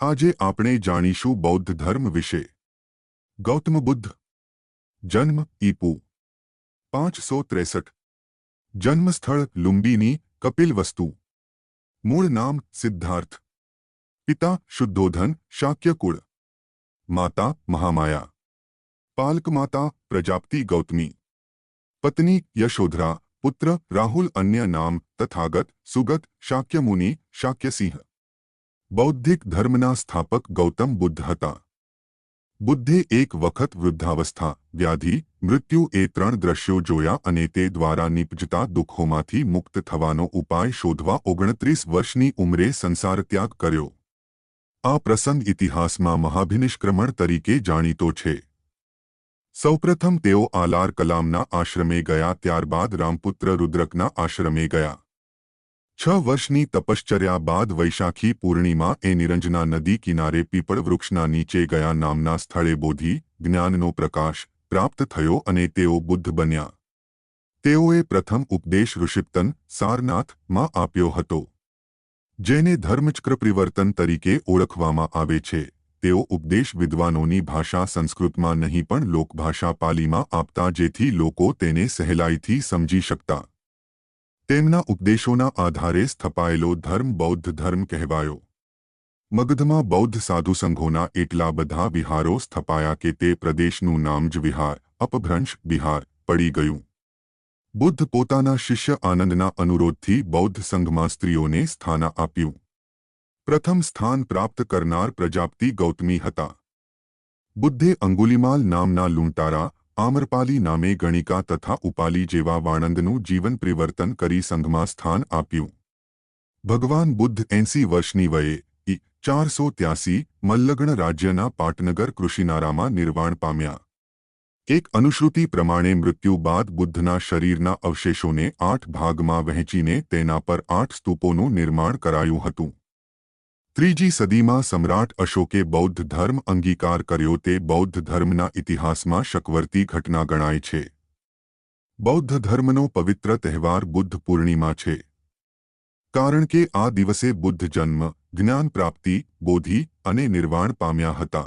આજે આપણે જાણીશું બૌદ્ધ ધર્મ વિશે. ગૌતમ બુદ્ધ. જન્મ ઈપુ 563. જન્મસ્થળ લુંબિની, કપિલવસ્તુ. મૂળ નામ સિદ્ધાર્થ. પિતા શુદ્ધોધન, શાક્યકુળ. માતા મહામાયા. પાલકમાતા પ્રજાપતિ ગૌતમી. પત્ની યશોધરા. પુત્ર રાહુલ. અન્ય નામ તથાગત, સુગત, શાક્યમુનિ, શાક્યસિંહ. બૌદ્ધિક ધર્મના સ્થાપક ગૌતમ બુદ્ધ હતા. બુદ્ધે એક વખત વૃદ્ધાવસ્થા, વ્યાધિ, મૃત્યુ એ 3 દ્રશ્યો જોયા અને તે દ્વારા નિપજતા દુઃખોમાંથી મુક્ત થવાનો ઉપાય શોધવા 29 વર્ષની ઉંમરે સંસારત્યાગ કર્યો. આ પ્રસંગ ઇતિહાસમાં મહાભિનિષ્ક્રમણ તરીકે જાણીતો છે. સૌપ્રથમ તેઓ આલાર કલામના આશ્રમે ગયા, ત્યારબાદ રામપુત્ર રુદ્રકના આશ્રમે ગયા. 6 વર્ષની તપશ્ચર્યા બાદ વૈશાખી પૂર્ણિમા એ નિરંજના નદી કિનારે પીપળ વૃક્ષના નીચે ગયા નામના સ્થળે બોધિ જ્ઞાનનો પ્રકાશ પ્રાપ્ત થયો અને તેઓ બુદ્ધ બન્યા. તેઓએ પ્રથમ ઉપદેશ ઋષિપ્તન સારનાથમાં આપ્યો હતો, જેને ધર્મચક્ર પરિવર્તન તરીકે ઓળખવામાં આવે છે. તેઓ ઉપદેશ વિદ્વાનોની ભાષા સંસ્કૃતમાં નહીં પણ લોકભાષા પાલીમાં આપતા, જેથી લોકો તેને સહેલાઈથી સમજી શકતા. તેમના ઉપદેશોના આધારે સ્થપાયેલો ધર્મ બૌદ્ધ ધર્મ કહેવાયો. મગધમાં બૌદ્ધ સાધુસંઘોના એટલા બધા વિહારો સ્થપાયા કે તે પ્રદેશનું નામ જ વિહાર, અપભ્રંશ બિહાર પડી ગયું. બુદ્ધ પોતાના શિષ્ય આનંદના અનુરોધથી બૌદ્ધ સંઘમાં સ્ત્રીઓને સ્થાન આપ્યું. પ્રથમ સ્થાન પ્રાપ્ત કરનાર પ્રજાપતિ ગૌતમી હતા. બુદ્ધે અંગુલિમાલ નામના લૂંટારા, આમ્રપાલી નામે ગણિકા તથા ઉપાલી જેવા વાણંદનું જીવન પરિવર્તન કરી સંઘમાં સ્થાન આપ્યું. ભગવાન બુદ્ધ 80 વર્ષની વયે ઈ 483 મલ્લગણ રાજ્યના પાટનગર કૃષિનારામાં નિર્વાણ પામ્યા. એક અનુશ્રુતિ પ્રમાણે મૃત્યુ બાદ બુદ્ધના શરીરના અવશેષોને 8 ભાગમાં વહેંચીને તેના પર 8 સ્તૂપોનું નિર્માણ કરાયું હતું. 3જી સદીમાં સમ્રાટ અશોકે બૌદ્ધ ધર્મ અંગીકાર કર્યો. તે બૌદ્ધ ધર્મના ઇતિહાસમાં શકવર્તી ઘટના ગણાય છે. બૌદ્ધ ધર્મનો પવિત્ર તહેવાર બુદ્ધ પૂર્ણિમા છે, કારણ કે આ દિવસે બુદ્ધ જન્મ, જ્ઞાન પ્રાપ્તિ, બોધિ અને નિર્વાણ પામ્યા હતા.